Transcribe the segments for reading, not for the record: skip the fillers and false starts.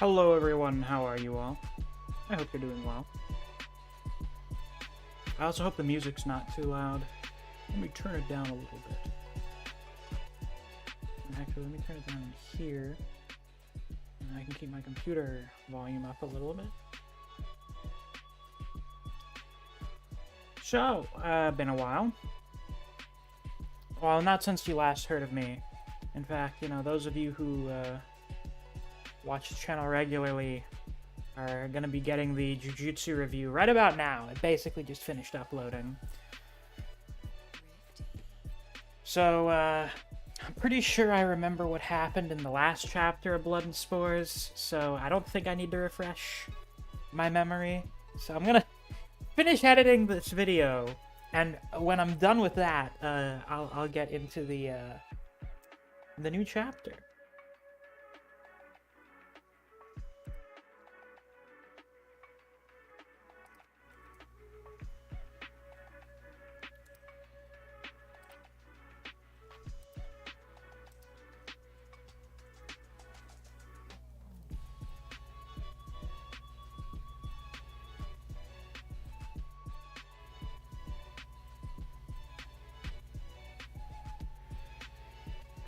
Hello everyone, how are you all? I hope you're doing well. I also hope the music's not too loud. Let me turn it down a little bit. Actually, let me turn it down in here. And I can keep my computer volume up a little bit. So, been a while. Well, not since you last heard of me. In fact, those of you who watch the channel regularly are going to be getting the Jujutsu review right about now. It basically just finished uploading. So, I'm pretty sure I remember what happened in the last chapter of Blood and Spores, so I don't think I need to refresh my memory. So I'm gonna finish editing this video, and when I'm done with that, I'll get into the new chapter.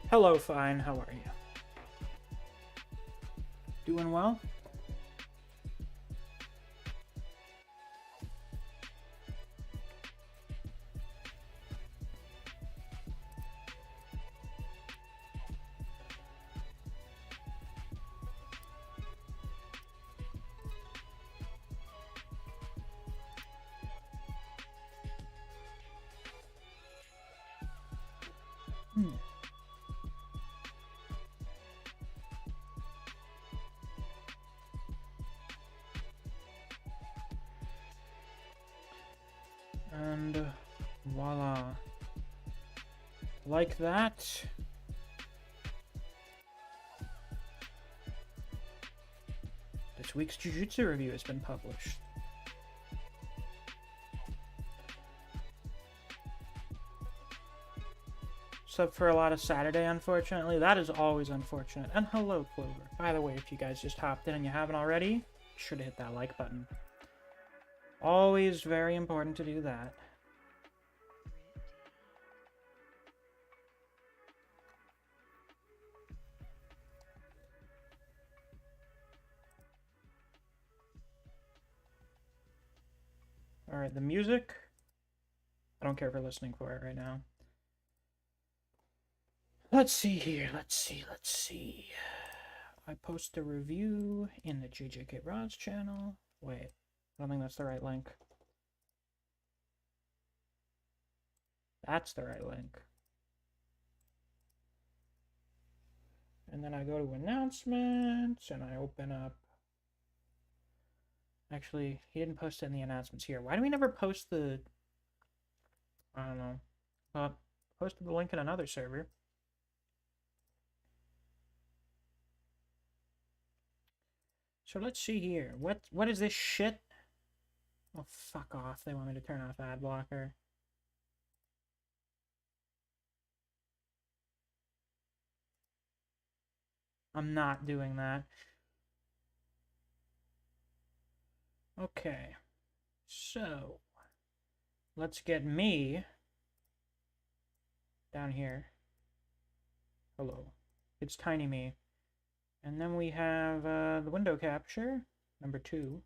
Hello, Fine. How are you? Doing well? And voila. Like that. This week's Jujutsu review has been published. Except for a lot of Saturday, unfortunately. That is always unfortunate. And hello, Clover. By the way, if you guys just hopped in and you haven't already, be sure to hit that like button. Always very important to do that. Alright, the music. I don't care for listening for it right now. Let's see here. Let's see. I post a review in the JJK Rods channel. Wait, I don't think that's the right link. That's the right link. And then I go to announcements and I open up. Actually, he didn't post it in the announcements here. Why do we never post the... I don't know. Posted the link in another server. So let's see here. What is this shit? Oh, fuck off. They want me to turn off ad blocker. I'm not doing that. Okay. So, let's get me down here. Hello. It's Tiny Me. And then we have the window capture, number 2.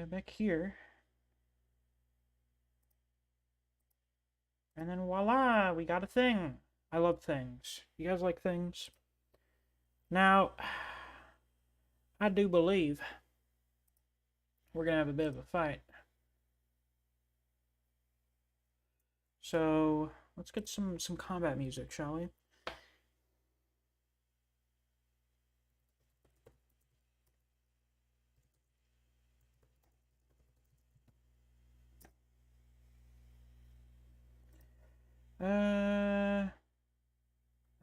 Back here. And then voila, we got a thing. I love things. You guys like things? Now, I do believe we're going to have a bit of a fight. So, let's get some combat music, shall we?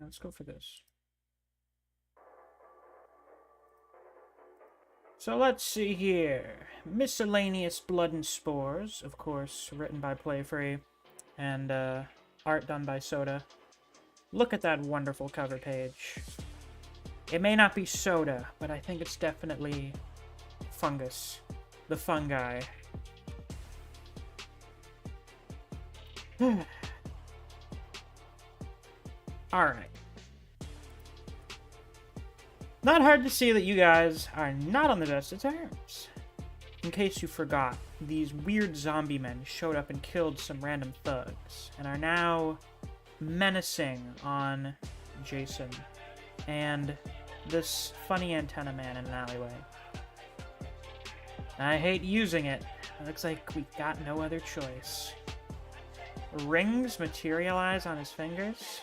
Let's go for this. So let's see here. Miscellaneous Blood and Spores, of course, written by Playfree, and art done by Soda. Look at that wonderful cover page. It may not be soda, but I think it's definitely fungus. The fungi. Alright. Not hard to see that you guys are not on the best of terms. In case you forgot, these weird zombie men showed up and killed some random thugs, and are now menacing on Jason and this funny antenna man in an alleyway. I hate using it. It looks like we got no other choice. Rings materialize on his fingers.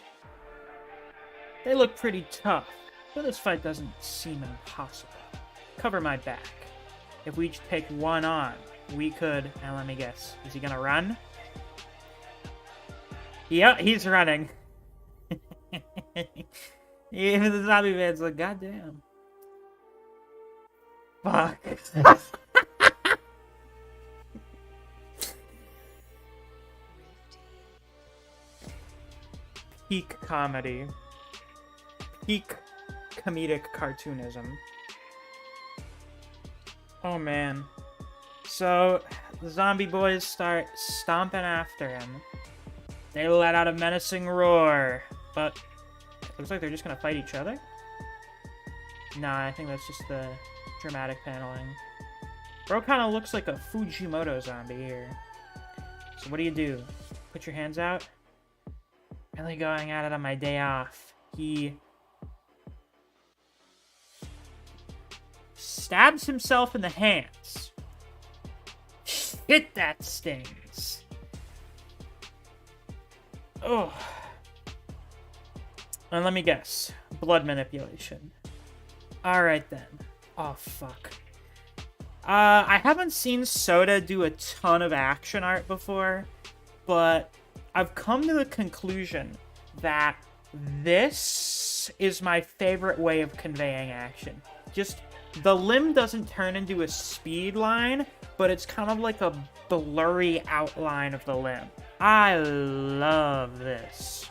They look pretty tough, but this fight doesn't seem impossible. Cover my back. If we each take one on, we could... Now let me guess. Is he gonna run? Yep, he's running. Even the zombie man's like, goddamn. Fuck. Peak comedy. Peak comedic cartoonism. Oh man. So, the zombie boys start stomping after him. They let out a menacing roar, but it looks like they're just gonna fight each other? Nah, I think that's just the dramatic paneling. Bro kinda looks like a Fujimoto zombie here. So what do? Put your hands out? Really going at it on my day off. He stabs himself in the hands. Shit, that stings. Oh. And let me guess. Blood manipulation. Alright then. Oh, fuck. I haven't seen Soda do a ton of action art before, but I've come to the conclusion that this is my favorite way of conveying action. Just, the limb doesn't turn into a speed line, but it's kind of like a blurry outline of the limb. I love this.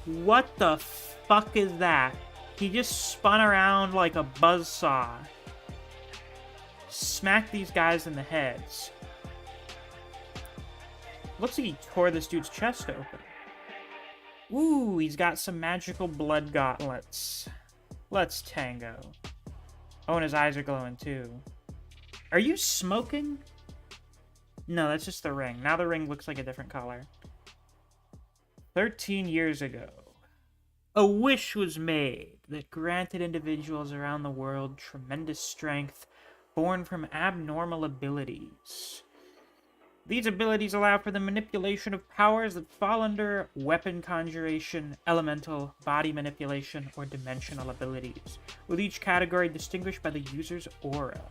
What the fuck is that? He just spun around like a buzzsaw. Smacked these guys in the heads. Looks like he tore this dude's chest open. Ooh, he's got some magical blood gauntlets. Let's tango. Oh, and his eyes are glowing too. Are you smoking? No, that's just the ring. Now the ring looks like a different color. 13 years ago, a wish was made that granted individuals around the world tremendous strength born from abnormal abilities. These abilities allow for the manipulation of powers that fall under weapon conjuration, elemental, body manipulation, or dimensional abilities, with each category distinguished by the user's aura.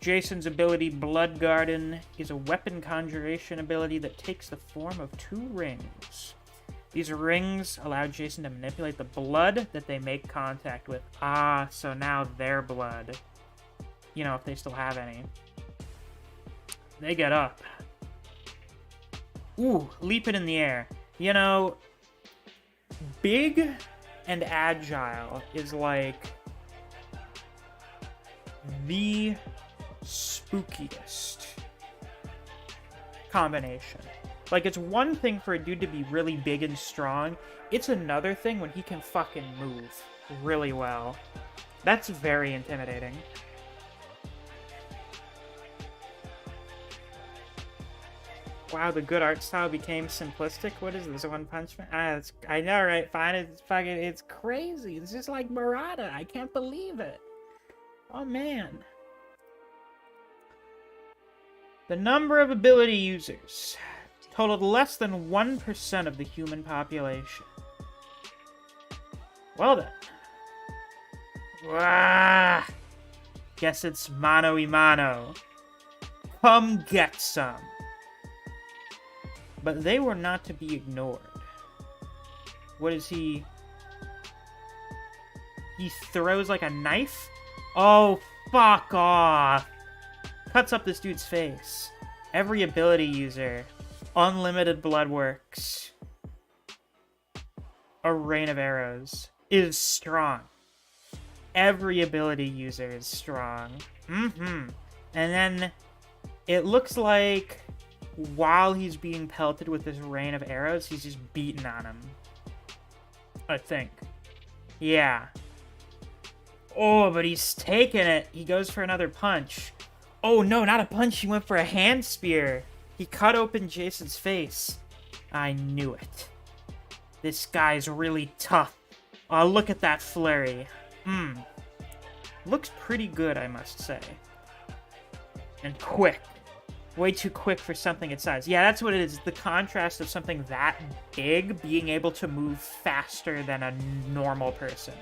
Jason's ability, Blood Garden, is a weapon conjuration ability that takes the form of 2 rings. These rings allow Jason to manipulate the blood that they make contact with. Ah, so now their blood. You know, if they still have any. They get up. Ooh, leap it in the air. You know, big and agile is like the spookiest combination. Like, it's one thing for a dude to be really big and strong. It's another thing when he can fucking move really well. That's very intimidating. Wow, the good art style became simplistic. What is this, One Punch Man? I know, right? Fine, it's crazy. It's just like Murata. I can't believe it. Oh, man. The number of ability users totaled less than 1% of the human population. Well then. Wah! Guess it's mano y mano. Come get some. But they were not to be ignored. What is he? He throws like a knife? Oh, fuck off. Cuts up this dude's face. Every ability user. Unlimited blood works. a rain of arrows is strong. Every ability user is strong. And then it looks like while he's being pelted with this rain of arrows, he's just beating on him. I think. Yeah. Oh, but he's taking it. He goes for another punch. Oh, no, not a punch. He went for a hand spear. He cut open Jason's face. I knew it. This guy's really tough. Oh, look at that flurry. Looks pretty good, I must say. And quick. Way too quick for something its size. Yeah, that's what it is. The contrast of something that big being able to move faster than a normal person.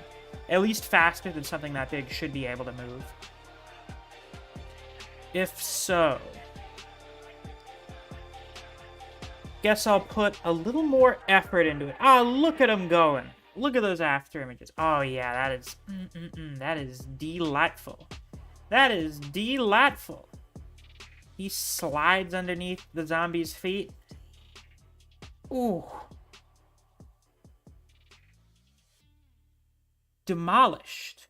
At least faster than something that big should be able to move. If so... guess I'll put a little more effort into it. Oh, look at him going. Look at those after images. Oh, yeah, that is... that is delightful. That is delightful. He slides underneath the zombie's feet. Ooh. Demolished.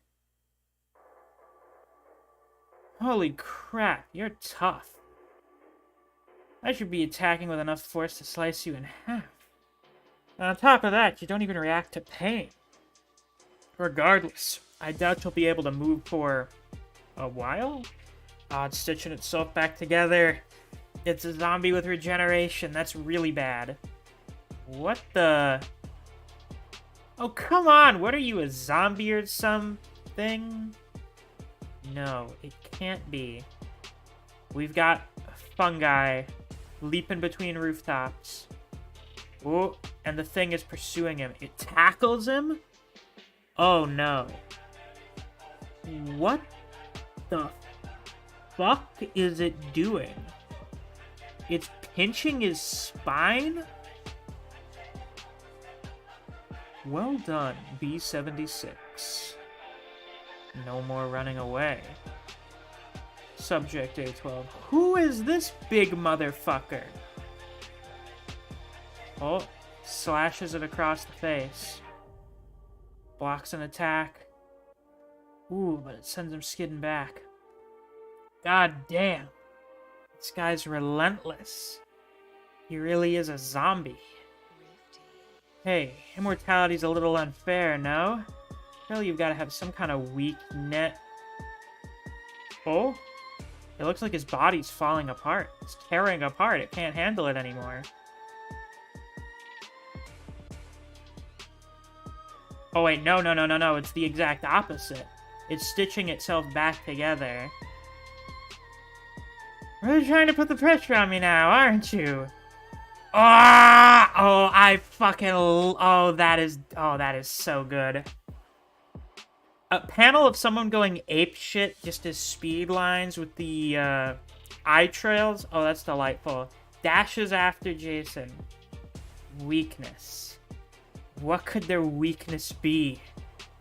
Holy crap, you're tough. I should be attacking with enough force to slice you in half. And on top of that, you don't even react to pain. Regardless, I doubt you'll be able to move for a while? Oh, it's stitching itself back together. It's a zombie with regeneration. That's really bad. What the... oh, come on! What are you, a zombie or something? No, it can't be. We've got fungi leaping between rooftops. Oh, and the thing is pursuing him. It tackles him? Oh, no. What the fuck is it doing? It's pinching his spine? Well done, B-76. No more running away. Subject A12. Who is this big motherfucker? Oh, slashes it across the face. Blocks an attack. Ooh, but it sends him skidding back. God damn. This guy's relentless. He really is a zombie. Hey, immortality's a little unfair, no? Surely you've got to have some kind of weak net. Oh? It looks like his body's falling apart. It's tearing apart. It can't handle it anymore. Oh wait, no. It's the exact opposite. It's stitching itself back together. Really trying to put the pressure on me now, aren't you? Ah! Oh, I fucking... oh, that is so good. A panel of someone going apeshit just as speed lines with the eye trails. Oh, that's delightful. Dashes after Jason. Weakness. What could their weakness be?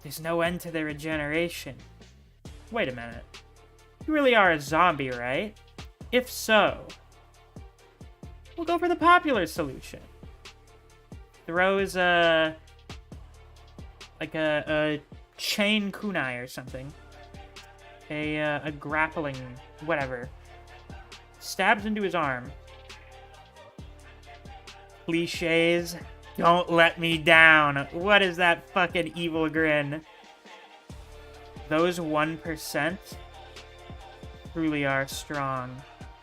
There's no end to their regeneration. Wait a minute. You really are a zombie, right? If so, we'll go for the popular solution. Throws a chain kunai or something. A grappling whatever. Stabs into his arm. Cliches. Don't let me down. What is that fucking evil grin? Those 1% truly are strong.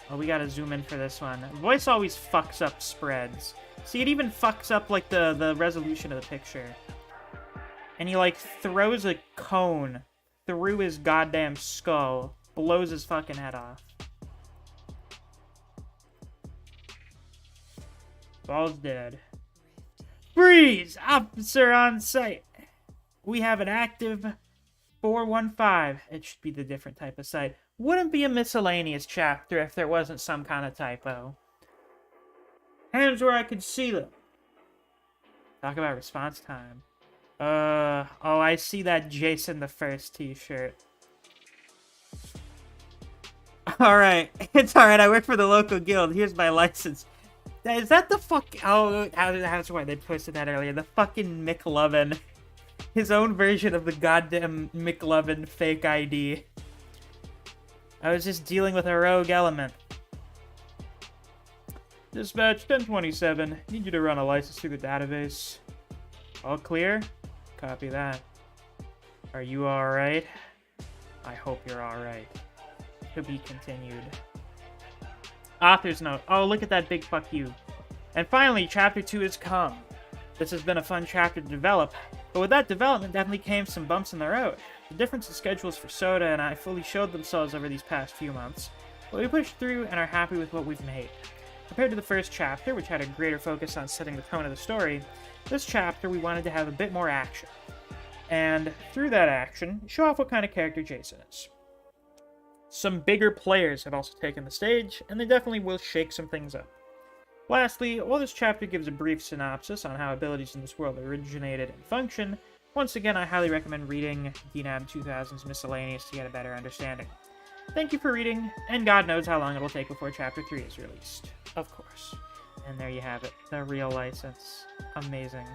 Oh, we gotta zoom in for this one. Voice always fucks up spreads. See, it even fucks up, like, the resolution of the picture. And he, like, throws a cone through his goddamn skull. Blows his fucking head off. Ball's dead. Freeze! Officer on site! We have an active 415. It should be the different type of site. Wouldn't be a miscellaneous chapter if there wasn't some kind of typo. Hands where I could see them. Talk about response time. Oh, I see that Jason the First t-shirt. Alright, it's alright, I work for the local guild. Here's my license. Is that the fuck? Oh, that's why they posted that earlier. The fucking McLovin. His own version of the goddamn McLovin fake ID. I was just dealing with a rogue element. Dispatch 1027. Need you to run a license through the database. All clear? Copy that. Are you alright? I hope you're alright. To be continued. Author's note. Oh, look at that big fuck you. And finally, Chapter 2 has come. This has been a fun chapter to develop, but with that development definitely came some bumps in the road. The difference in schedules for Soda and I fully showed themselves over these past few months, but we pushed through and are happy with what we've made. Compared to the first chapter, which had a greater focus on setting the tone of the story, this chapter we wanted to have a bit more action. And through that action, show off what kind of character Jason is. Some bigger players have also taken the stage, and they definitely will shake some things up. Lastly, while this chapter gives a brief synopsis on how abilities in this world originated and function, once again I highly recommend reading DNAB 2000's Miscellaneous to get a better understanding. Thank you for reading, and God knows how long it'll take before Chapter 3 is released. Of course. And there you have it, the real license. Amazing.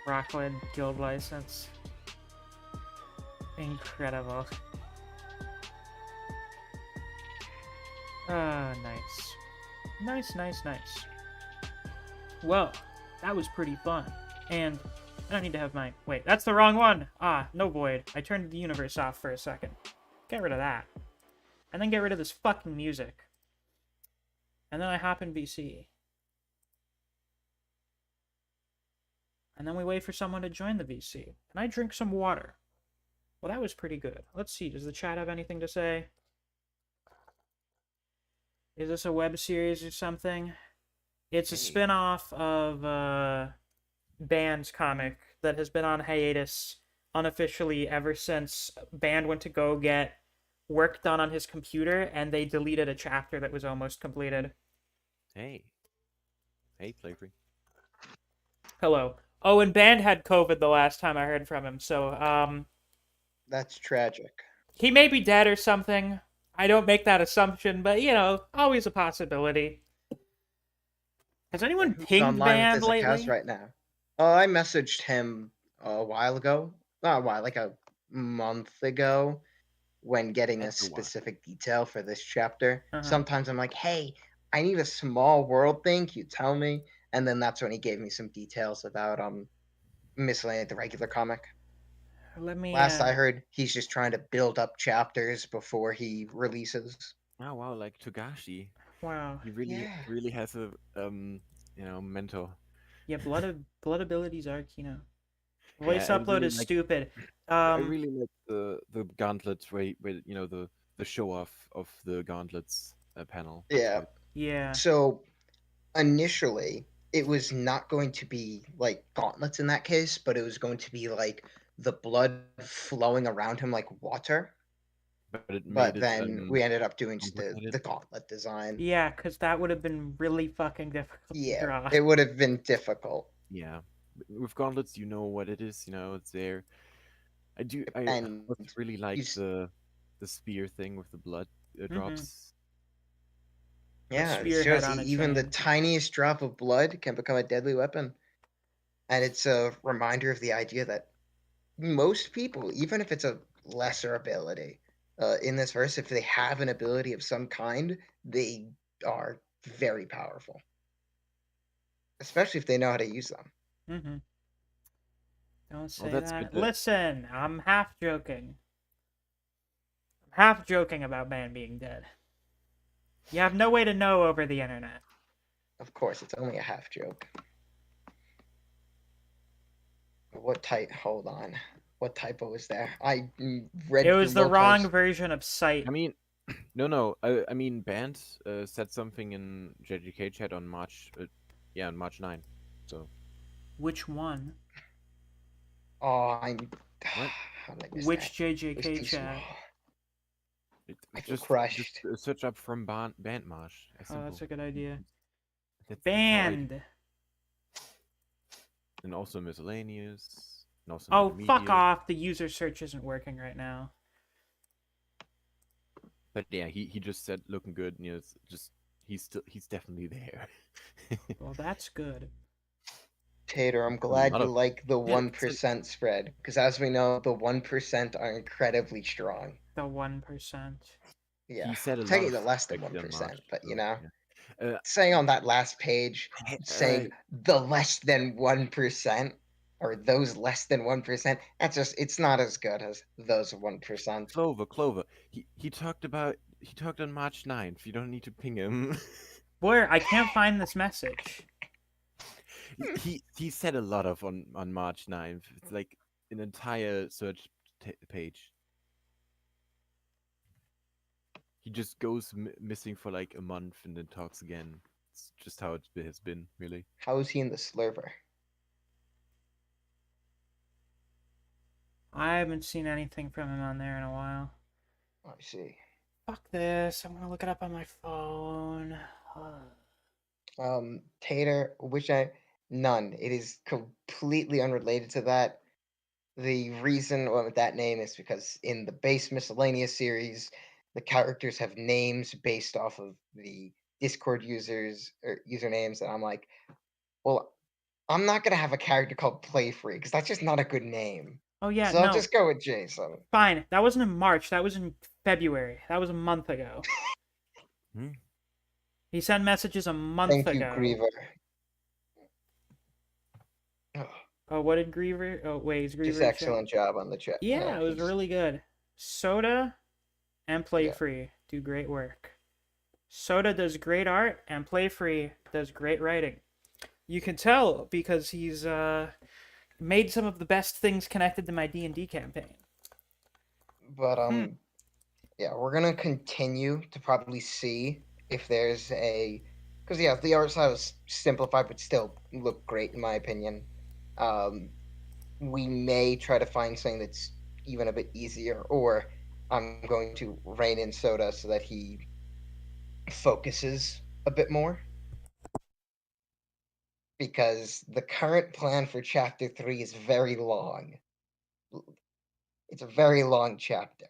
Rockwood Guild license. Incredible. Ah, nice. Nice. Well, that was pretty fun. And I don't need to have my... Wait, that's the wrong one! Ah, no void. I turned the universe off for a second. Get rid of that. And then get rid of this fucking music. And then I hop in VC. And then we wait for someone to join the VC. And I drink some water. Well, that was pretty good. Let's see, does the chat have anything to say? Is this a web series or something? It's a spin-off of Band's comic that has been on hiatus unofficially ever since Band went to go get work done on his computer, and they deleted a chapter that was almost completed. Hey, Playfree. Hello. Oh, and Band had COVID the last time I heard from him, so, That's tragic. he may be dead or something. I don't make that assumption, but, you know, always a possibility. Has anyone Who's pinged online with Band his lately? accounts right now? I messaged him a while ago. Not a while, like a month ago, when getting a That's a while. specific detail for this chapter. Uh-huh. Sometimes I'm like, hey, I need a small world thing. Can you tell me? And then that's when he gave me some details about Miscellaneous, the regular comic. Let me, Last I heard, he's just trying to build up chapters before he releases. Oh wow, like Togashi. wow. He really has a mentor. Yeah, blood abilities are, you know. Voice I upload really is like- stupid. I really like the gauntlets where the show off of the gauntlets panel. That's Yeah. good. Yeah. So initially, it was not going to be like gauntlets in that case, but it was going to be like the blood flowing around him like water. But then we ended up doing just the complicated. gauntlet design. Yeah, because that would have been really fucking difficult to Yeah, draw. it would have been difficult. Yeah, with gauntlets, you know what it is. You know it's there. I And really like s- the spear thing with the blood drops. Yeah, it spearhead shows on a even the chain. tiniest drop of blood can become a deadly weapon. And it's a reminder of the idea that most people, even if it's a lesser ability, in this verse, if they have an ability of some kind, they are very powerful. Especially if they know how to use them. Mm-hmm. Don't say that's that. good. Listen, I'm half joking. I'm half joking about Man being dead. You have no way to know over the internet. Of course, it's only a half joke. What type? Hold on. What typo was there? I read. It was the wrong Lopez. version of sight. I mean, no. I mean, Band said something in JJK chat on March, on March 9. So Which one? Oh, I'm. What? How did I miss Which that? It was JJK too chat? small. I feel just crushed. search up from Band Marsh. Oh, that's a good idea. That's how I do. Band. And also Miscellaneous. And also Oh, fuck Intermediate. off. The user search isn't working right now. But yeah, he just said looking good. You know, it's just He's definitely there. Well, that's good. Tater, I'm A glad lot you of like the yeah, it's like 1% spread, because as we know, the 1% are incredibly strong. The 1%. Yeah, he said a lot taking of the less than back then 1%, March. but So yeah. saying on that last page, Hey, saying the less than 1%, or those less than 1%, it's not as good as those 1%. Clover. He talked on March 9th. You don't need to ping him. Where? I can't find this message. He said a lot of on March 9th. It's like an entire search page. He just goes missing for like a month and then talks again. It's just how it has been, really. How is he in the slurver? I haven't seen anything from him on there in a while. I see. Fuck this. I'm gonna look it up on my phone. Tater, none. It is completely unrelated to that. The reason went with that name is because in the base Miscellaneous series, the characters have names based off of the Discord users or usernames, and I'm like, well, I'm not gonna have a character called Playfree because that's just not a good name. Oh yeah, So I'll no. just go with Jason. Fine. That wasn't in March. That was in February. That was a month ago. Hmm? He sent messages a month Thank you, ago. Griever. Oh, Oh, what did Griever? Oh, wait, is just Griever excellent job on the chat Yeah, it was piece. really good. Soda and Play Yeah. Free do great work. Soda does great art, and Play Free does great writing. You can tell because he's made some of the best things connected to my D&D campaign. But yeah, we're gonna continue to probably see if there's because yeah, the art style is simplified but still look great in my opinion. We may try to find something that's even a bit easier, or I'm going to rein in Soda so that he focuses a bit more. Because the current plan for chapter 3 is very long. It's a very long chapter.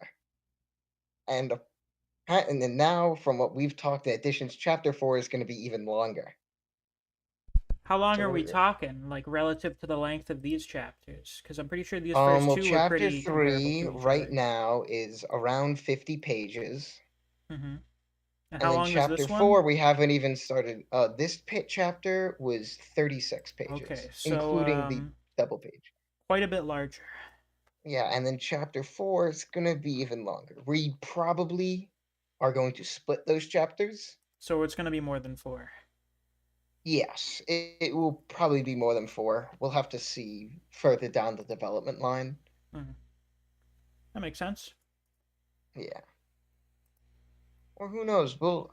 And and then now, from what we've talked in additions, chapter 4 is going to be even longer. How long So are we talking, like, relative to the length of these chapters? Because I'm pretty sure these first well, two were chapter pretty comparable 3 to each right other. now is around 50 pages. Mm-hmm. And And how then long is chapter this one? 4, we haven't even started. This pit chapter was 36 Okay, pages, so, including the double page. quite a bit larger. Yeah, and then chapter 4 is going to be even longer. We probably are going to split those chapters. So it's going to be more than 4. Yes, it will probably be more than 4. We'll have to see further down the development line. Mm-hmm. That makes sense. Yeah. Or who knows? We'll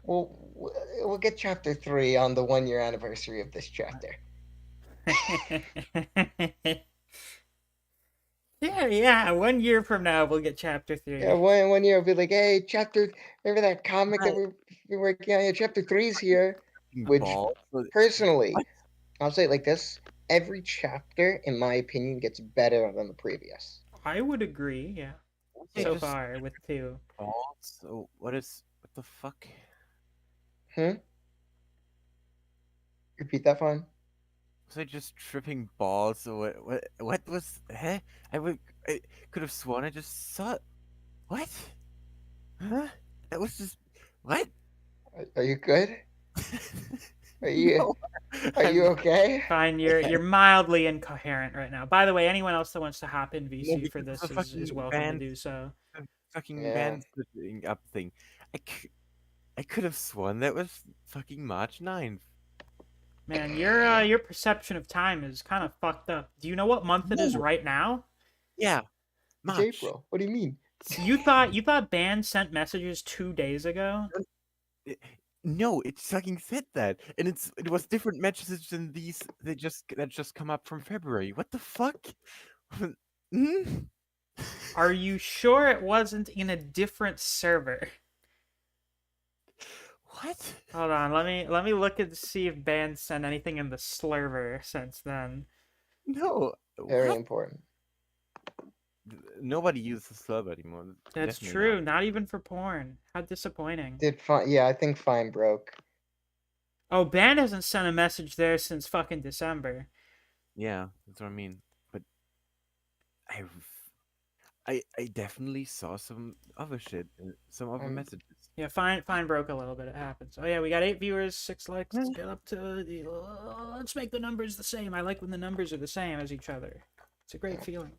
we'll get chapter 3 on the 1 year anniversary of this chapter. Yeah. 1 year from now, we'll get chapter 3. Yeah, one year will be like, hey, chapter. Remember that comic that Right. we're working on? Yeah, chapter 3's here. Fucking Which, ball. personally, What? I'll say it like this: every chapter, in my opinion, gets better than the previous. I would agree, yeah. They So Yeah. just far, with 2. balls. So what the fuck? Hmm. Repeat that fine. Was I just tripping balls? Or what was? Huh? I could have sworn I just saw. What? Huh? That was just what? Are you good? Are you No, are you I'm okay? Fine, you're mildly incoherent right now. By the way, anyone else that wants to hop in no VC for because this the is fucking welcome to band, do so. the fucking Yeah. band splitting up thing. I could have sworn that was fucking March 9th. Man, your perception of time is kind of fucked up. Do you know what month it is No. right now? Yeah, It's March. April. What do you mean? You thought band sent messages 2 days ago? Eh, No, it fucking said that, and it was different messages than these that just come up from February. What the fuck? Hmm? Are you sure it wasn't in a different server? What? Hold on, let me look and see if band sent anything in the slurver since then. No. Very What? important. nobody uses sub anymore. That's Definitely true. not. Not even for porn. How disappointing. Yeah, I think Fine broke. Oh, Ban hasn't sent a message there since fucking December. Yeah, that's what I mean. But I I definitely saw some other shit, some other Um, messages. Yeah, fine broke a little bit. It happens. Oh yeah, we got 8 viewers, 6 likes. Let's get up to the. Let's make the numbers the same. I like when the numbers are the same as each other. It's a great feeling.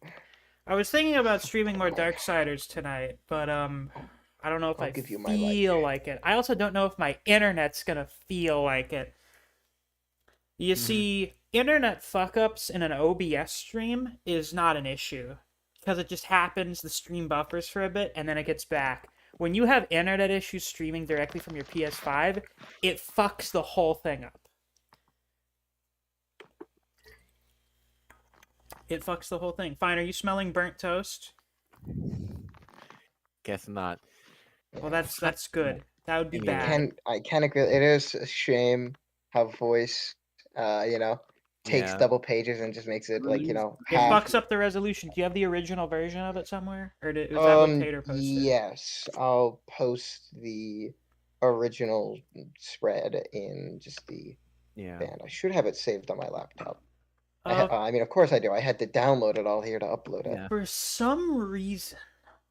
I was thinking about streaming more Darksiders tonight, but I don't know if I'll I give you my feel life. like it. I also don't know if my internet's gonna feel like it. You see, internet fuck ups in an OBS stream is not an issue because it just happens. The stream buffers for a bit and then it gets back. When you have internet issues streaming directly from your PS5, it fucks the whole thing up. It fucks the whole thing. Fine, are you smelling burnt toast? Guess not. Well, that's good. That would be Anyway. bad. I can agree. It is a shame how voice, takes Yeah. double pages and just makes it like It half. fucks up the resolution. Do you have the original version of it somewhere, or was that what Tater posted? Yes, I'll post the original spread in just the Yeah. band. I should have it saved on my laptop. Uh, I mean, of course I do. I had to download it all here to upload it. Yeah. For some reason,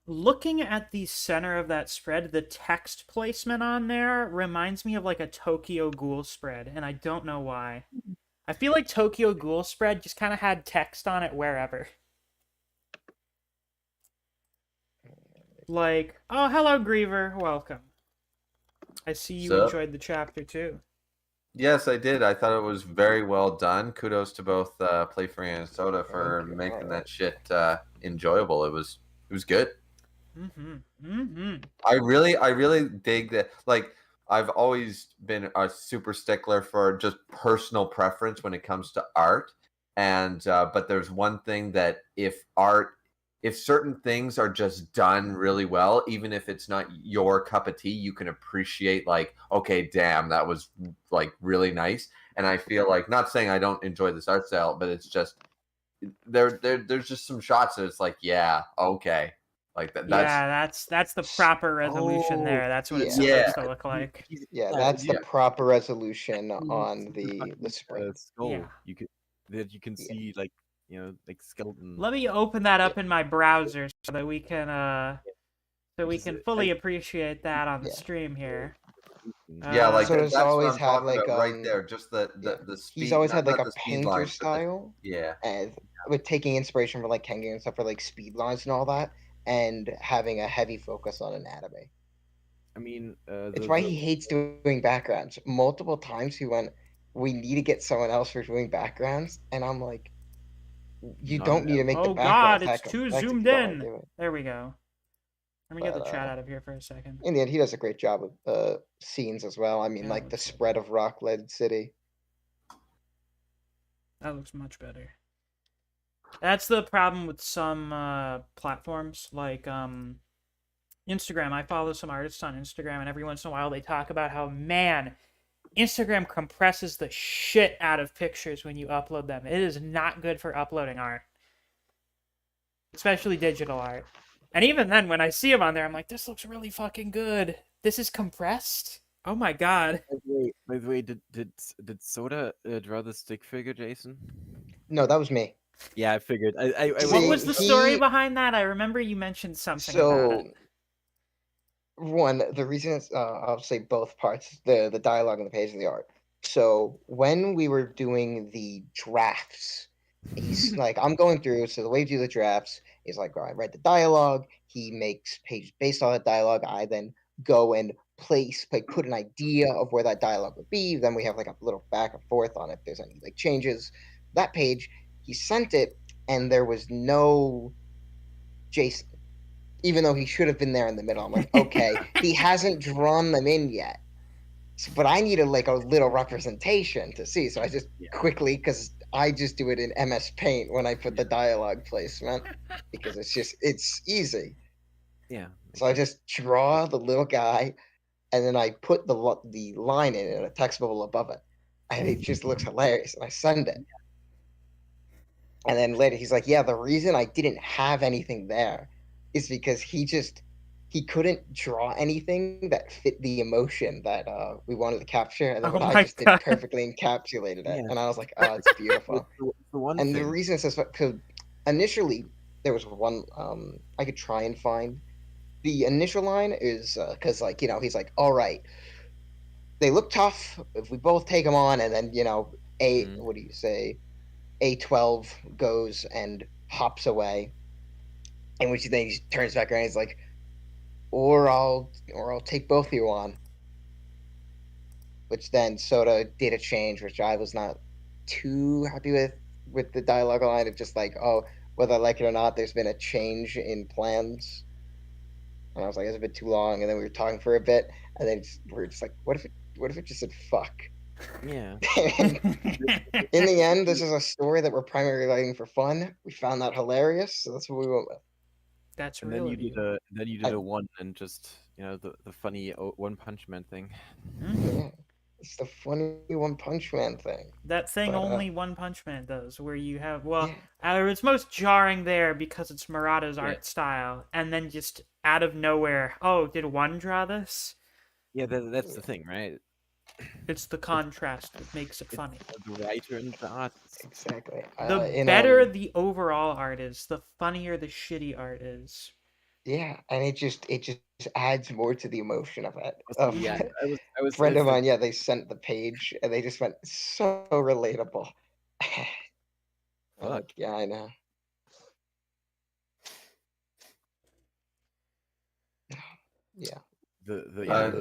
looking at the center of that spread, the text placement on there reminds me of like a Tokyo Ghoul spread, and I don't know why. I feel like Tokyo Ghoul spread just kind of had text on it wherever. Like, oh, hello, Griever, welcome. I see you Sup? enjoyed the chapter too. Yes, I did. I thought it was very well done. Kudos to both Playfree and Soda for Thank you. making that shit enjoyable. It was good. I really dig that. Like, I've always been a super stickler for just personal preference when it comes to art, and but there's one thing that if certain things are just done really well, even if it's not your cup of tea, you can appreciate, like, okay, damn, that was like really nice. And I feel like, not saying I don't enjoy this art style, but it's just there's just some shots that it's like, yeah, okay, like that's Yeah, that's the proper resolution there. That's what it's yeah. supposed to look like. Yeah, that's the proper resolution on the spread. skull. Yeah. You can Yeah. see, like, like skeleton. Let me open that up in my browser so that we can fully appreciate that on the Yeah. stream here. Yeah, like So that's he's always what I'm had, talking like, about right there. Just the speed. He's always not, had like not a the speed painter lines, but style, yeah. and with taking inspiration from like Kengan and stuff for like speed lines and all that, and having a heavy focus on anatomy. I mean, It's why he hates doing backgrounds. Multiple times he went, "We need to get someone else for doing backgrounds," and I'm like, "You Not don't need to make the Oh backgrounds god, that it's too complex if zoomed you don't wanna in. do it." There we go. Let me get the But, chat out of here for a second. In the end, he does a great job with scenes as well. I mean, Yeah, like the let's see. spread of Rock-led City. That looks much better. That's the problem with some platforms like Instagram. I follow some artists on Instagram, and every once in a while they talk about how, man, Instagram compresses the shit out of pictures when you upload them. It is not good for uploading art, especially digital art. And even then, when I see them on there, I'm like, this looks really fucking good. This is compressed? Oh my god. By the way, did Soda draw the stick figure, Jason? No, that was me. Yeah, I figured. I What was the story he- behind that? I remember you mentioned something about it. One, the reason is, I'll say both parts, the dialogue and the page of the art. So when we were doing the drafts, he's like, I'm going through, so the way you do the drafts is like, I write the dialogue, he makes pages based on that dialogue, I then go and put an idea of where that dialogue would be, then we have like a little back and forth on if there's any like changes. That page, he sent it, and there was no Jason, even though he should have been there in the middle. I'm like, okay, he hasn't drawn them in yet, but I needed like a little representation to see. So I just quickly, because I just do it in MS Paint when I put the dialogue placement, because it's easy. Yeah. So I just draw the little guy, and then I put the line in a text bubble above it, and it just looks hilarious. And I send it. And then later he's like, yeah, the reason I didn't have anything there is because he couldn't draw anything that fit the emotion that we wanted to capture, and then Oh what I my just did god. perfectly encapsulated it. Yeah. And I was like, oh, it's beautiful. It's the one And the thing. reason is because initially there was one I could try and find. The initial line is because he's like, all right, they look tough if we both take them on, and then Mhm. what do you say? A12 goes and hops away, and which then he turns back around. And he's like, or I'll take both of you on. Which then Soda did a change, which I was not too happy with the dialogue line of just like, oh, whether I like it or not, there's been a change in plans. And I was like, it's a bit too long. And then we were talking for a bit, and then we were just like, what if it just said fuck? Yeah. And in the end, this is a story that we're primarily writing for fun. We found that hilarious, so that's what we went with. That's And real then of you. you did a one and just the funny One Punch Man thing. Mhm. Yeah, it's the funny One Punch Man thing. That thing But only One Punch Man does, where you have, yeah, it's most jarring there because it's Murata's Yeah. art style, and then just out of nowhere, oh, did one draw this? Yeah, that's the thing, right? It's the contrast that makes it funny. The writer and the artist. exactly. The In better the overall art is, the funnier the shitty art is. yeah, and it just adds more to the emotion of it. Also, yeah, I was Friend of listening. mine, yeah, they sent the page and they just went so relatable. I'm Fuck. like, yeah, I know. Yeah.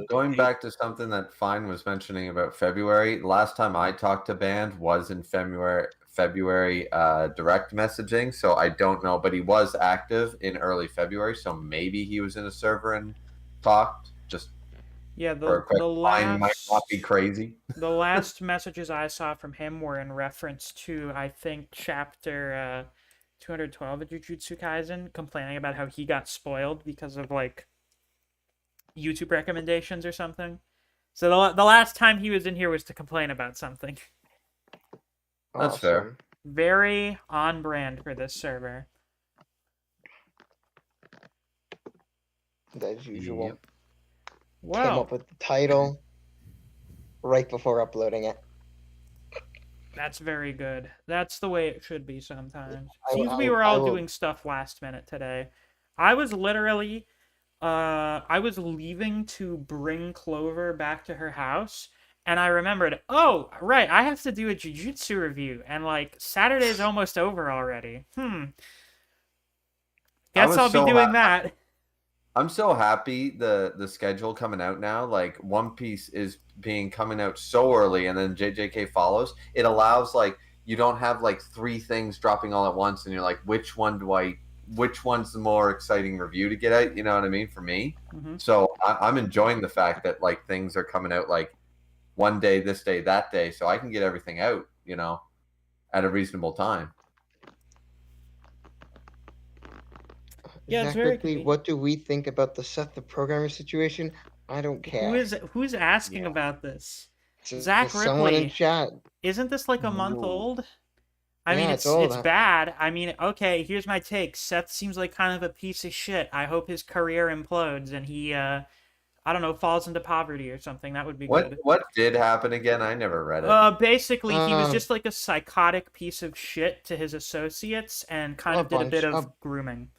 Going back to something that Fine was mentioning about February, last time I talked to Band was in February direct messaging, so I don't know, but he was active in early February, so maybe he was in a server and talked just Yeah, for a quick. Fine might not be last crazy. the last messages I saw from him were in reference to, I think, chapter 212 of Jujutsu Kaisen, complaining about how he got spoiled because of like YouTube recommendations or something. So the last time he was in here was to complain about something. That's fair. Awesome. Very on brand for this server. As usual. Yep. Came Wow, up with the title right before uploading it. that's very good. That's the way it should be sometimes. I- Seems I- we were I all will- doing stuff last minute today. I was literally I was leaving to bring Clover back to her house, and I remembered, oh, right, I have to do a Jujutsu review, and like Saturday's almost over already. Guess I'll be doing that. I'm so happy the schedule coming out now. Like One Piece is coming out so early, and then JJK follows. It allows like you don't have like three things dropping all at once, and you're like, which one's the more exciting review to get out? You know what I mean? For me, so I'm enjoying the fact that like things are coming out like one day, this day, that day, so I can get everything out, at a reasonable time. Yeah, it's Zach very Ripley, convenient. what do we think about the Seth the Programmer situation? I don't care. Who's asking Yeah. about this? Just Zach someone in Ripley. chat. Isn't this like a month No. old? I Yeah, mean, it's old, it's huh? bad. I mean, okay, here's my take. Seth seems like kind of a piece of shit. I hope his career implodes and he, I don't know, falls into poverty or something. That would be good. What did happen again? I never read it. Basically, he was Um, just like a psychotic piece of shit to his associates and kind A of did a bit bunch- of grooming.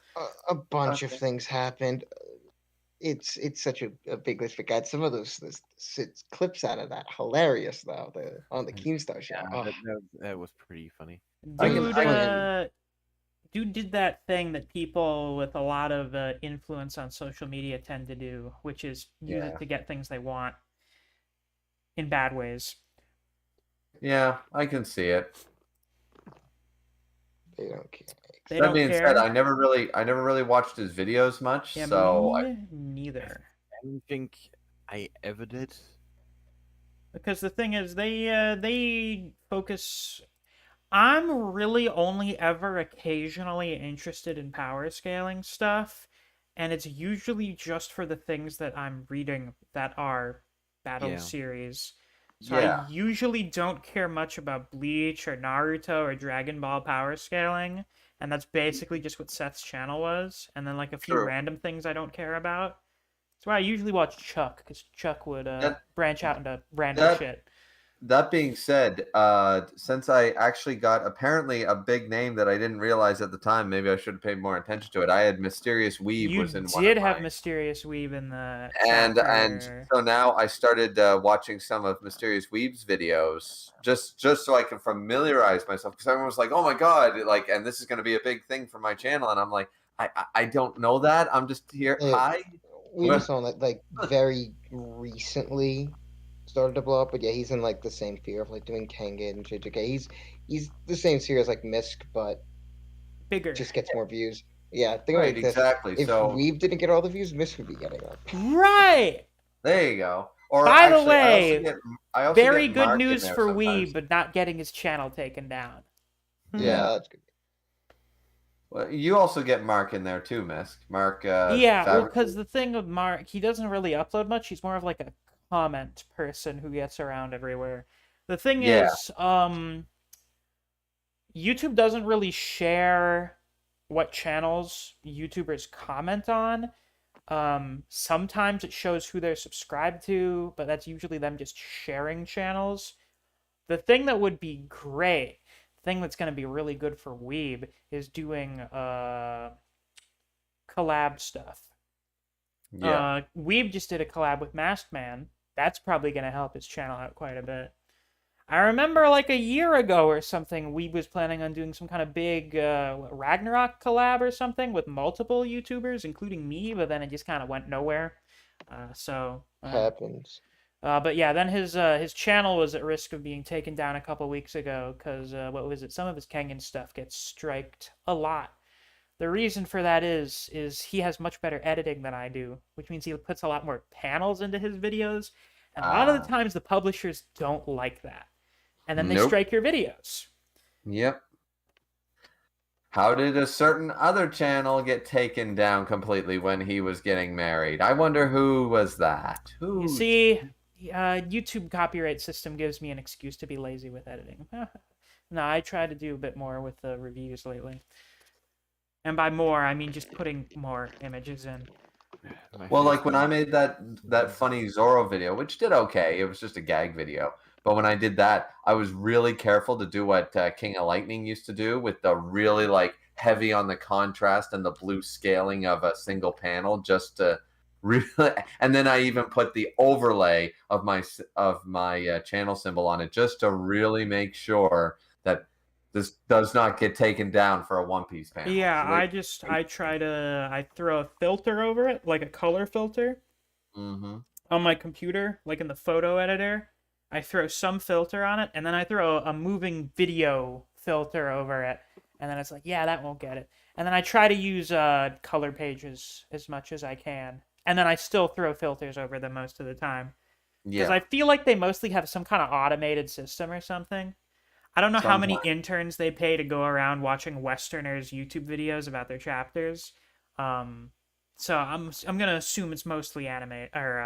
a bunch of things happened. It's such a big list. But God, some of those clips out of that hilarious though. On the Keemstar show. Yeah, Oh, that was pretty funny. Dude did that thing that people with a lot of influence on social media tend to do, which is use it to get things they want in bad ways. Yeah, I can see it. they don't care. They That don't being care. said, I never really watched his videos much, Yeah, so me neither. I don't think I ever did. Because the thing is, they focus. I'm really only ever occasionally interested in power scaling stuff, and it's usually just for the things that I'm reading that are battle Yeah. series. So I Yeah. usually don't care much about Bleach or Naruto or Dragon Ball power scaling, and that's basically just what Seth's channel was. And then like a few True. random things I don't care about. That's why I usually watch Chuck, because Chuck would That branch out into random that shit. That being said, since I actually got apparently a big name that I didn't realize at the time, maybe I should have paid more attention to it. I had Mysterious Weeb You was in one of did have my, Mysterious Weave in the and chapter. so now I started watching some of Mysterious Weeb's videos just so I can familiarize myself, because everyone was like, "Oh my god!" Like, and this is going to be a big thing for my channel, and I'm like, I don't know that. I'm just here. Yeah, Hi. we were someone that like very recently started to blow up, but yeah, he's in like the same tier of like doing Kanga and JJK. He's the same tier as like Misk, but Bigger. just gets more views. Yeah, think Right, like this. exactly. If So Weave didn't get all the views, Misk would be getting them. Right! there you go. Or By the actually, way, I also very get good Mark in news there for sometimes. Weeb, but not getting his channel taken down. Yeah, that's good. Well, you also get Mark in there too, Misk. Mark. Yeah, well, Fabric- because the thing with Mark, he doesn't really upload much. He's more of like a comment person who gets around everywhere. The thing Yeah. is, YouTube doesn't really share what channels YouTubers comment on. Sometimes it shows who they're subscribed to, but that's usually them just sharing channels. The thing that would be great, the thing that's going to be really good for Weeb, is doing collab stuff. Yeah. Weeb just did a collab with Masked Man. That's probably going to help his channel out quite a bit. I remember like a year ago or something, Weeb was planning on doing some kind of big Ragnarok collab or something with multiple YouTubers, including me, but then it just kind of went nowhere. Happens. But yeah, then his channel was at risk of being taken down a couple weeks ago because what was it? Some of his Kengan stuff gets striked a lot. The reason for that is he has much better editing than I do, which means he puts a lot more panels into his videos, and a lot of the times the publishers don't like that, and then they Nope. strike your videos. Yep. How did a certain other channel get taken down completely when he was getting married? I wonder who was that. Who? You see, YouTube copyright system gives me an excuse to be lazy with editing. No, I try to do a bit more with the reviews lately. And by more, I mean just putting more images in. Well, like when I made that funny Zorro video, which did okay, it was just a gag video. But when I did that, I was really careful to do what King of Lightning used to do, with the really like heavy on the contrast and the blue scaling of a single panel, just to really. And then I even put the overlay of my channel symbol on it, just to really make sure that this does not get taken down for a One Piece panel. Yeah, So I throw a filter over it, like a color filter, on my computer, like in the photo editor. I throw some filter on it, and then I throw a moving video filter over it, and then it's like, yeah, that won't get it. And then I try to use color pages as much as I can, and then I still throw filters over them most of the time. Because I feel like they mostly have some kind of automated system or something. I don't know how many interns they pay to go around watching Westerners' YouTube videos about their chapters. So I'm gonna assume it's mostly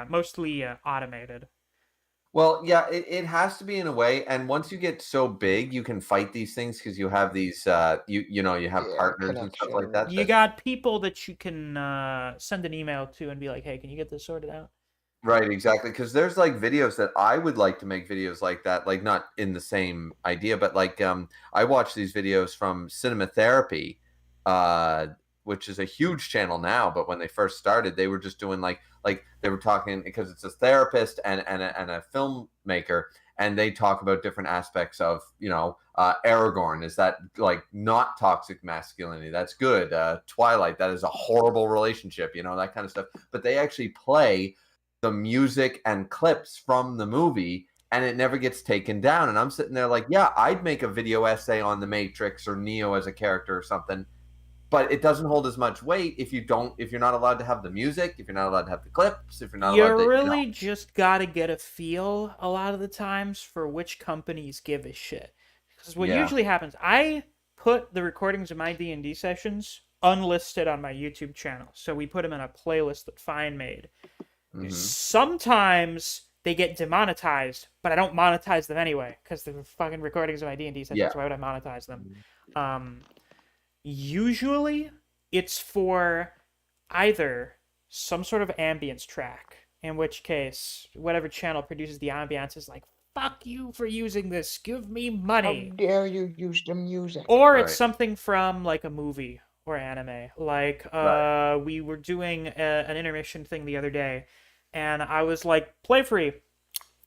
mostly automated. Well, yeah, it has to be in a way, and once you get so big, you can fight these things because you have these, you have partners and stuff like that. You got people that you can send an email to and be like, "Hey, can you get this sorted out?" Right, exactly. Because there's like videos that I would like to make videos like that, like not in the same idea, but like I watch these videos from Cinema Therapy, which is a huge channel now. But when they first started, they were just doing like they were talking, because it's a therapist and a filmmaker, and they talk about different aspects of Aragorn. Is that like not toxic masculinity? That's good. Twilight, that is a horrible relationship. That kind of stuff. But they actually play the music and clips from the movie, and it never gets taken down. And I'm sitting there like, yeah, I'd make a video essay on the Matrix or Neo as a character or something, but it doesn't hold as much weight if you're not allowed to have the music, if you're not allowed to have the clips, if you're not allowed to. You really just gotta get a feel a lot of the times for which companies give a shit. Because what usually happens, I put the recordings of my D&D sessions unlisted on my YouTube channel. So we put them in a playlist that Fine made. Sometimes they get demonetized, but I don't monetize them anyway because they're fucking recordings of my D&D sessions. Yeah. Why would I monetize them? Mm. Usually it's for either some sort of ambience track, in which case whatever channel produces the ambience is like, fuck you for using this, give me How money. dare you use the music? Or it's Right. something from like a movie or anime. Like we were doing an intermission thing the other day, and I was like, play free,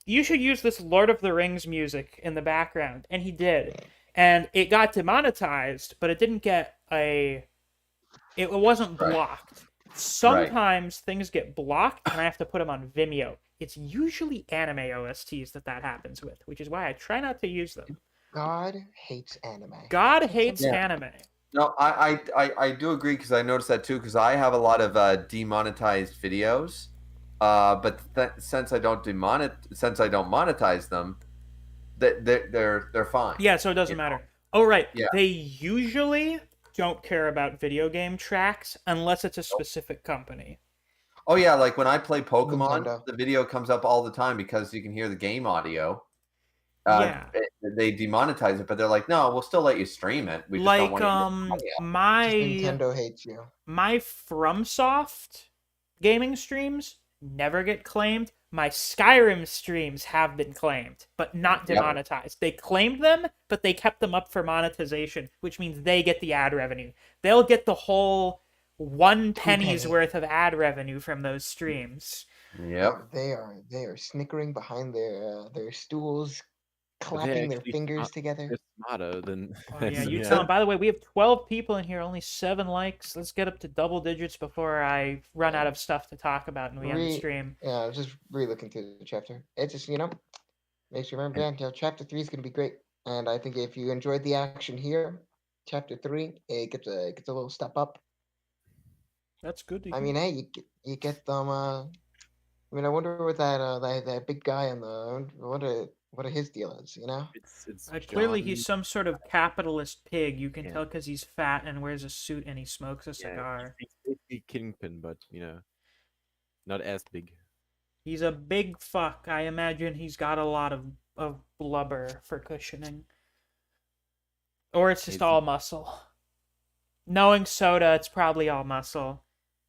you should use this Lord of the Rings music in the background. And he did. And it got demonetized, but it didn't get it wasn't Right. blocked. Sometimes things get blocked and I have to put them on Vimeo. It's usually anime OSTs that happens with, which is why I try not to use them. God hates anime. God hates Yeah. anime. No, I do agree because I noticed that too because I have a lot of demonetized videos, but since I don't monetize them, they're fine. Yeah, so it doesn't You know? matter. Oh, right. Yeah. They usually don't care about video game tracks unless it's a specific company. Oh yeah, like when I play Pokemon, Nintendo. the video comes up all the time because you can hear the game audio. Yeah. They demonetize it, but they're like, no, we'll still let you stream it. We just don't Like want you to Just Nintendo hates you. my FromSoft gaming streams never get claimed. My Skyrim streams have been claimed, but not Yep. demonetized. They claimed them, but they kept them up for monetization, which means they get the ad revenue. They'll get the whole 1 penny's penny. worth of ad revenue from those streams. Yep. They are snickering behind their stools, But they're clapping their actually fingers together. They're smarter than. Oh, yeah, than, you tell them. By the way, we have 12 people in here, only 7 likes. Let's get up to double digits before I run out of stuff to talk about and we end the stream. Yeah, I was just re-looking through the chapter. It just makes you remember until chapter 3 is gonna be great. And I think if you enjoyed the action here, chapter 3 it gets a little step up. That's good to I hear. mean, hey, you get them. I mean, I wonder what that big guy on the what his deal is. It's Clearly, John- he's some sort of capitalist pig. You can Yeah. tell because he's fat and wears a suit and he smokes a cigar. He's basically Kingpin, but not as big. He's a big fuck. I imagine he's got a lot of blubber for cushioning. Or it's just It's- all muscle. Knowing Soda, it's probably all muscle.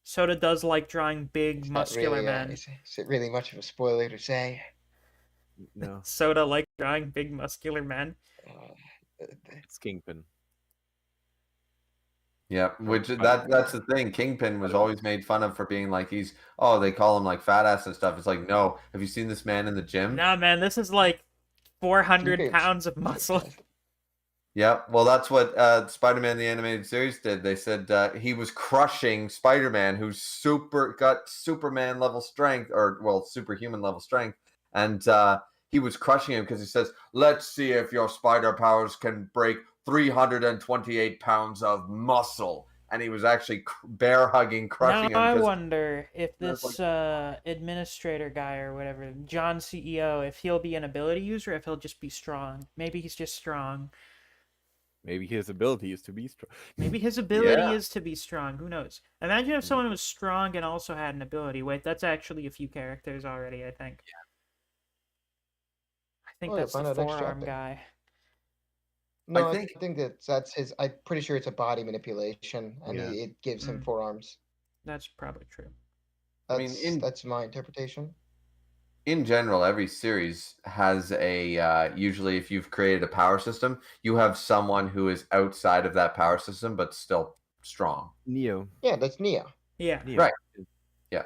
Soda does like drawing big, Not muscular really, men. is it really much of a spoiler to say? No, Soda likes drawing big, muscular men. it's Kingpin. Yeah, that's the thing. Kingpin was always made fun of for being like they call him like fat ass and stuff. It's like, no, have you seen this man in the gym? Nah, man, this is like 400 Kingpin's pounds of muscle. Yeah, well, that's what Spider-Man the animated series did. They said he was crushing Spider-Man, who's got Superman level strength, superhuman level strength, and he was crushing him because he says, "Let's see if your spider powers can break 328 pounds of muscle." And he was actually bear hugging, crushing Now I him. wonder if That's this administrator guy or whatever, John CEO, if he'll be an ability user, if he'll just be strong. Maybe he's just strong. Maybe his ability is to be strong. Maybe his ability Yeah. is to be strong. Who knows? Imagine if someone was strong and also had an ability. Wait, that's actually a few characters already, I think. Yeah. I think Oh, yeah, that's find the out next forearm chapter. guy. No, I think- think that's his. I'm pretty sure it's a body manipulation, and Yeah. it gives him Mm. forearms. That's probably true. I mean, That's my interpretation. in general, every series has usually if you've created a power system, you have someone who is outside of that power system but still strong. Neo. Yeah, that's Neo. Yeah. Neo. Right. Yeah.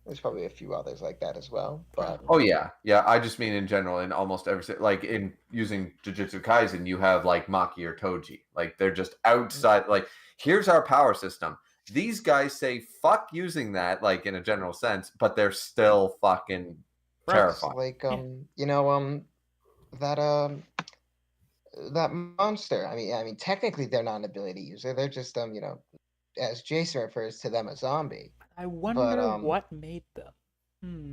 There's probably a few others like that as well, but Oh yeah. I just mean in general, in almost every like in using Jujutsu Kaisen, you have like Maki or Toji, like they're just outside. Like, here's our power system. These guys say fuck using that, like in a general sense, but they're still fucking Right. terrifying. like Yeah. that monster. I mean, technically they're not an ability user. They're just as Jason refers to them, a zombie. I wonder um, what made them. Hmm.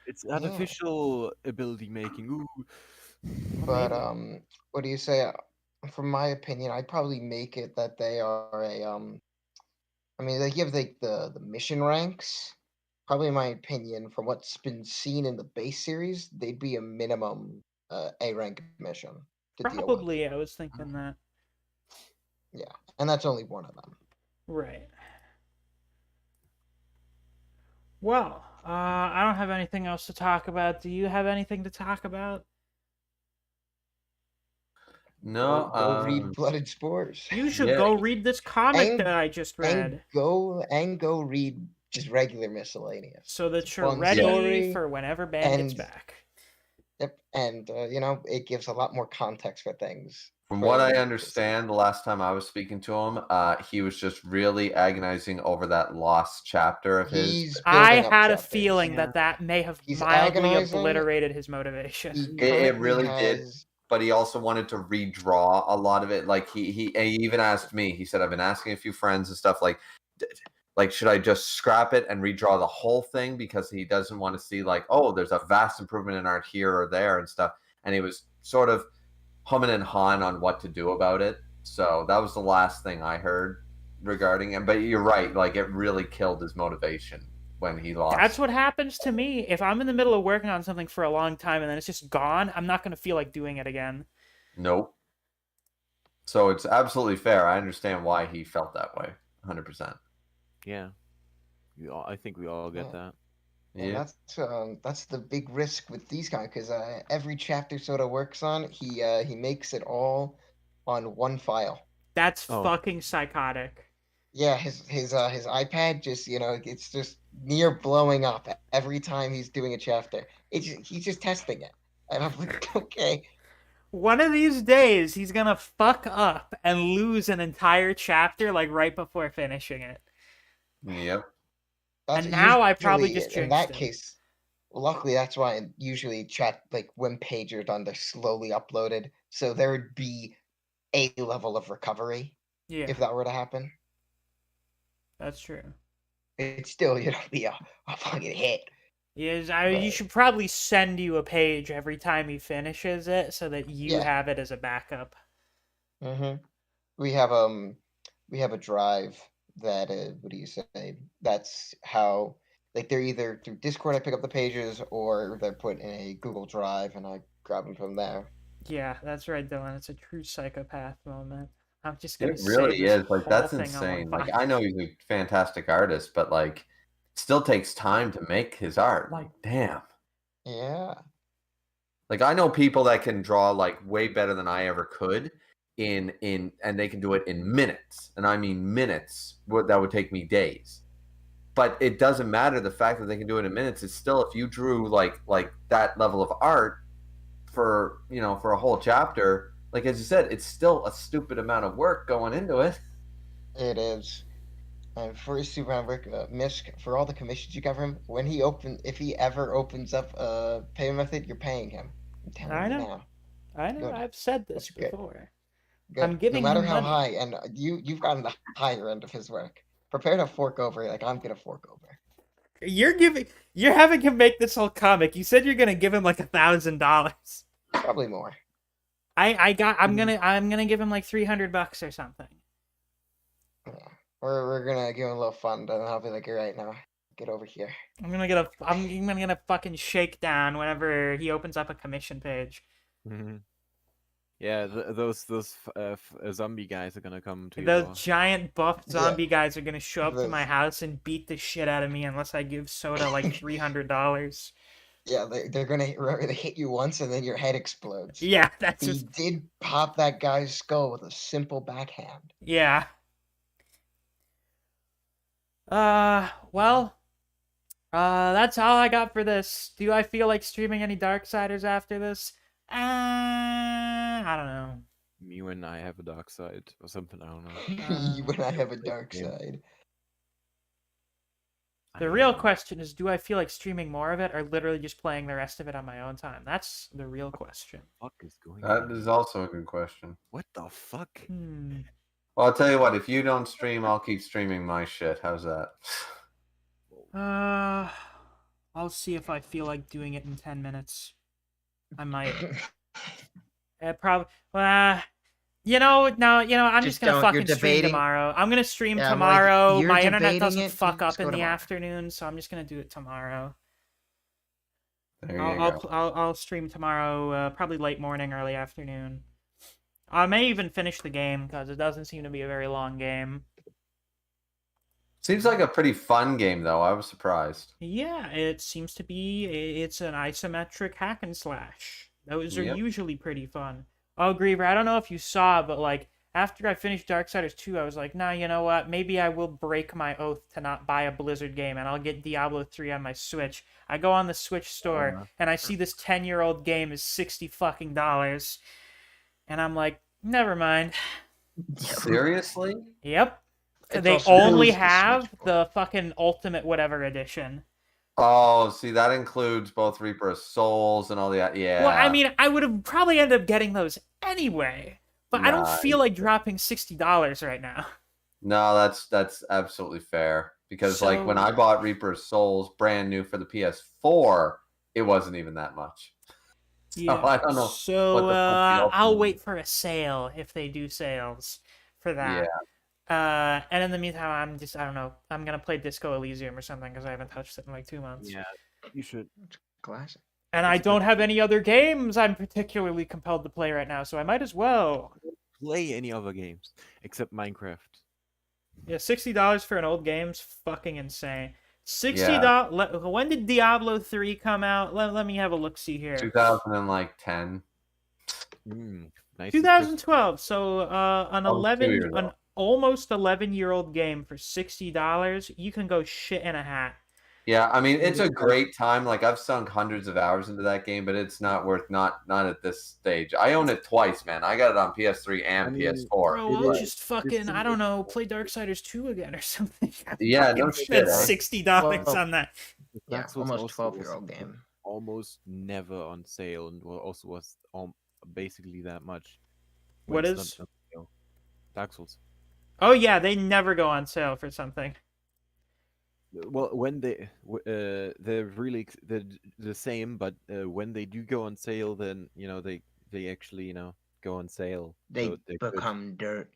It's artificial ability making. Ooh. But maybe. what do you say? From my opinion, I'd probably make it that they are a I mean, they give like the mission ranks, probably in my opinion, from what's been seen in the base series, they'd be a minimum A rank mission to deal with. Probably, I was thinking that. Yeah, and that's only one of them. Right. Well, I don't have anything else to talk about. Do you have anything to talk about? No, Go read Blooded Spores. You should yeah, go read this comic And- that I just read, And go read just regular Miscellaneous. so that It's a you're fun ready story, for whenever Ben gets and- back. Yep, and you know, it gives a lot more context for things. from for what I the- understand, the last time I was speaking to him, he was just really agonizing over that lost chapter of his. He's I building up had a chapters. feeling Yeah. that may have He's mildly agonizing. obliterated his motivation. He It currently really did. has- But he also wanted to redraw a lot of it. Like he even asked me. He said, "I've been asking a few friends and stuff. Like should I just scrap it and redraw the whole thing because he doesn't want to see like, oh, there's a vast improvement in art here or there and stuff." And he was sort of humming and hawing on what to do about it. So that was the last thing I heard regarding him. But you're right. Like it really killed his motivation when he lost. That's what happens to me. If I'm in the middle of working on something for a long time and then it's just gone, I'm not going to feel like doing it again. Nope. So it's absolutely fair. I understand why he felt that way. 100%. Yeah. I think we all get Yeah. that. And Yeah. that's the big risk with these guys, because every chapter Soda works on, he makes it all on one file. That's Oh. fucking psychotic. Yeah, his iPad just, you know, it's just near blowing up every time he's doing a chapter. He's just testing it, and I'm like, okay, One of these days, he's gonna fuck up and lose an entire chapter, like right before finishing it. Yep. that's And now I probably usually- just in jinxed that him. case. Luckily, that's why usually chat like when pages are done, they're slowly uploaded, so there would be a level of recovery Yeah, if that were to happen. that's true. It's still, you know, be a fucking hit. You But- should probably send you a page every time he finishes it, so that you Yeah. have it as a backup. Mm-hmm. We have a drive that what do you say? That's how like they're either through Discord I pick up the pages or they're put in a Google Drive and I grab them from there. Yeah, that's right, Dylan. It's a true psychopath moment. I'm just gonna It say really this is. Like whole that's thing insane. on Like one I know he's a fantastic artist, but like it still takes time to make his art. Like damn. Yeah. Like I know people that can draw like way better than I ever could in and they can do it in minutes. And I mean minutes. That would take me days. But it doesn't matter the fact that they can do it in minutes. It's still if you drew like that level of art for, you know, for a whole chapter, like as you said, it's still a stupid amount of work going into it. It is. And for his Superman work, Misk, for all the commissions you got from him, if he ever opens up a payment method, you're paying him. I'm telling I you know. now. I know. Good. I've said this That's good. before. Good. I'm giving no matter him how money. high, and you've gotten the higher end of his work. Prepare to fork over like I'm gonna fork over. You're having him make this whole comic. You said you're gonna give him like $1,000. Probably more. I'm gonna give him like $300 or something. Yeah. We're gonna give him a little fund, and I'll be like, all right, now get over here. I'm gonna get a fucking shakedown whenever he opens up a commission page. Mhm. Yeah, those zombie guys are gonna come to Those your. giant buff Yeah. zombie guys are gonna show up to Those- my house and beat the shit out of me unless I give Soda like $300. Yeah, they're gonna remember they hit you once, and then your head explodes. Yeah, that's He just did pop that guy's skull with a simple backhand. yeah. Well, that's all I got for this. Do I feel like streaming any Darksiders after this? I don't know. You and I have a dark side or something. I don't know. You and I have a dark yeah. side. The real question is, do I feel like streaming more of it or literally just playing the rest of it on my own time? That's the real question. What the fuck is going That on? is also a good question. What the fuck? Well, I'll tell you what, if you don't stream, I'll keep streaming my shit. How's that? I'll see if I feel like doing it in 10 minutes. I might. Probably. I'm Just just gonna don't. You're fucking stream debating. tomorrow. I'm gonna stream Yeah, I'm like, tomorrow. you're My internet debating doesn't it, fuck just up go in the tomorrow. afternoon, so I'm just gonna do it tomorrow. There I'll you I'll, go. pl- I'll I'll stream tomorrow, probably late morning, early afternoon. I may even finish the game because it doesn't seem to be a very long game. Seems like a pretty fun game, though. I was surprised. Yeah, it seems to be. It's an isometric hack and slash. Those are Yep. usually pretty fun. Oh, Griever, I don't know if you saw, but like after I finished Darksiders 2, I was like, nah, you know what? Maybe I will break my oath to not buy a Blizzard game, and I'll get Diablo 3 on my Switch. I go on the Switch store, and I see this 10-year-old game is $60 fucking dollars, and I'm like, never mind. Seriously? Yep. It's They also only used the Switch have port. the fucking Ultimate whatever edition. Oh, see, that includes both Reaper of Souls and all that. Yeah. Well, I mean, I would have probably ended up getting those anyway, but I don't Nah, feel like dropping $60 right now. No, that's absolutely fair. Because like when So- I bought Reaper of Souls brand new for the PS4, it wasn't even that much. Yeah. I don't know So what the fuck the I'll ultimate wait is. for a sale if they do sales for Yeah. that. And in the meantime, I don't know. I'm gonna play Disco Elysium or something because I haven't touched it in like 2 months. Yeah, you should. Classic. And I It's don't good. have any other games I'm particularly compelled to play right now, so I might as well. Play any other games except Minecraft. Yeah, $60 for an old game's fucking insane. $60. When did Diablo 3 come out? Let me have a look. See here. 2010. Nice. 2012. So an Oh, 2 11, years an old. almost 11-year-old game for $60. You can go shit in a hat. Yeah, I mean it's a great time. Like I've sunk hundreds of hours into that game, but it's not worth not at this stage. I own it twice, man. I got it on PS3 and I mean, PS4. Bro, It I'll is- just fucking, I don't know, play Darksiders 2 again or something. I Yeah, no fucking shit, spent eh? $60 Well, on that. Yeah, Dark Souls almost also 12-year-old was game. almost never on sale, and also was basically that much. What when it's is? not on sale. Dark Souls? Oh yeah, they never go on sale for something. Well, when they're really they're the same, but when they do go on sale, then they actually go on sale. They So they're good. become dirt.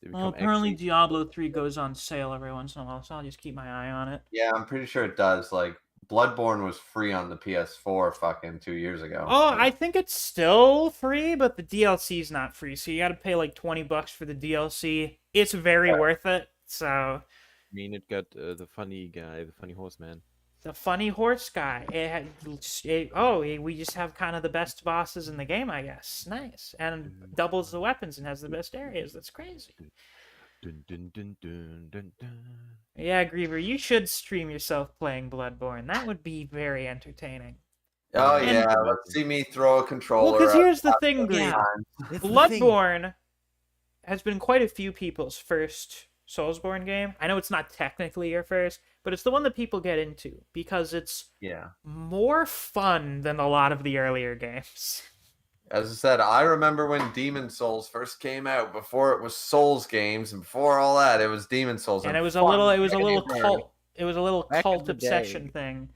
They Well, become apparently actually Diablo 3 goes on sale every once in a while, so I'll just keep my eye on it. Yeah, I'm pretty sure it does. Like Bloodborne was free on the PS4 fucking 2 years ago. Oh, I think it's still free, but the DLC's not free, so you gotta pay like $20 for the DLC. It's very worth it, so... I mean, it got the funny guy, the funny horseman. The funny horse guy. We just have kind of the best bosses in the game, I guess. Nice. And doubles the weapons and has the best areas. That's crazy. Dun, dun, dun, dun, dun, dun. Yeah, Griever, you should stream yourself playing Bloodborne. That would be very entertaining. Oh And- yeah, let's see me throw a controller. Well, because up here's the thing, the Griever. time. That's the thing. Bloodborne has been quite a few people's first Soulsborne game. I know it's not technically your first, but it's the one that people get into because it's Yeah. more fun than a lot of the earlier games. As I said, I remember when Demon Souls first came out. Before it was Souls games, and before all that, it was Demon Souls. And it was a fun. little Back in the day. cult. It was a little Back in cult the obsession day. thing.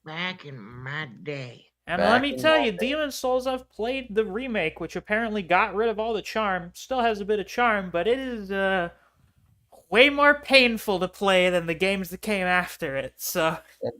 Back in my day. And Back let me in tell my you, day. Demon Souls, I've played the remake, which apparently got rid of all the charm. Still has a bit of charm, but it is way more painful to play than the games that came after it. So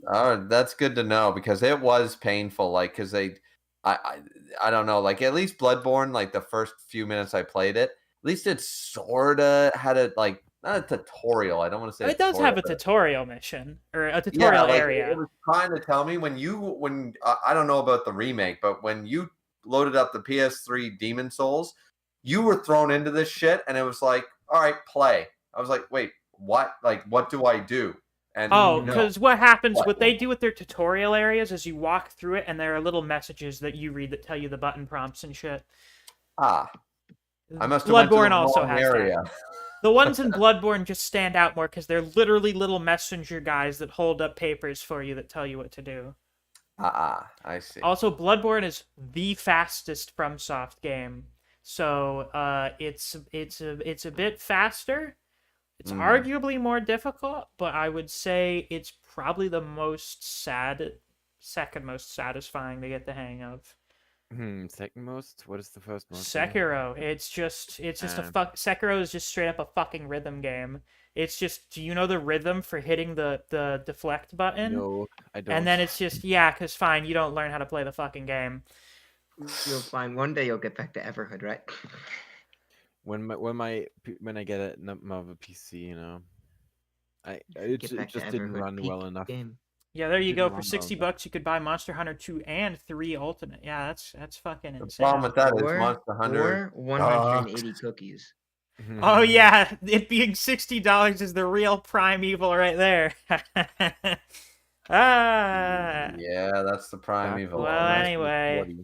Oh, that's good to know because it was painful. Like, because I don't know. Like, at least Bloodborne, like the first few minutes I played it, at least it sorta had a like not a tutorial. I don't want to say it does have a but- tutorial mission or a Yeah, tutorial like, area. It was trying to tell me when I don't know about the remake, but when you loaded up the PS3 Demon Souls, you were thrown into this shit, and it was like, all right, play. I was like, wait, what? Like, what do I do? And Oh, no. because what happens, What? what they do with their tutorial areas is you walk through it and there are little messages that you read that tell you the button prompts and shit. I must have went to Bloodborne the also wrong has area. that. The ones in Bloodborne just stand out more because they're literally little messenger guys that hold up papers for you that tell you what to do. I see. Also, Bloodborne is the fastest FromSoft game, so it's a bit faster. It's Mm. arguably more difficult, but I would say it's probably the second most satisfying to get the hang of. Second most? What is the first most? Sekiro. It's just a Sekiro is just straight up a fucking rhythm game. It's just, do you know the rhythm for hitting the deflect button? No, I don't. And then it's just, yeah, because fine, you don't learn how to play the fucking game. You'll find one day you'll get back to Everhood, right? when I get another PC, you know, it Get back to just didn't Everhood, run peak well enough. game. Yeah, there you Didn't go. run For well 60 enough. bucks, you could buy Monster Hunter 2 and 3 Ultimate. Yeah, that's fucking The insane. problem with that is Or, Monster Hunter. or 180 cookies. Oh yeah, it being $60 is the real primeval right there. Ah. Yeah, that's the primeval. Well, all right. anyway,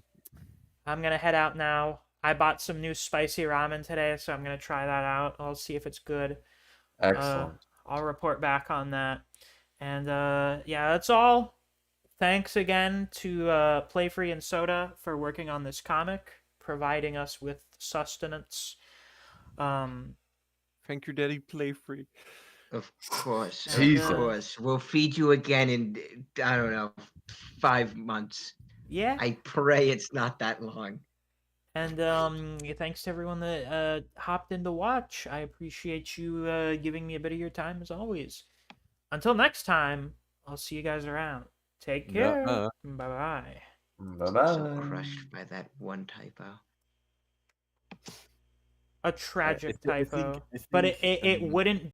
I'm gonna head out now. I bought some new spicy ramen today, so I'm gonna try that out. I'll see if it's good. Excellent. I'll report back on that. And yeah, that's all. Thanks again to Play Free and Soda for working on this comic, providing us with sustenance. Thank you, Daddy. Play free. Of course. Jesus. Of course. We'll feed you again in, I don't know, 5 months. Yeah. I pray it's not that long. And thanks to everyone that hopped in to watch. I appreciate you giving me a bit of your time as always. Until next time, I'll see you guys around. Take care. Bye-bye. Bye-bye. So crushed by that one typo. A tragic I think- typo. I But think, it wouldn't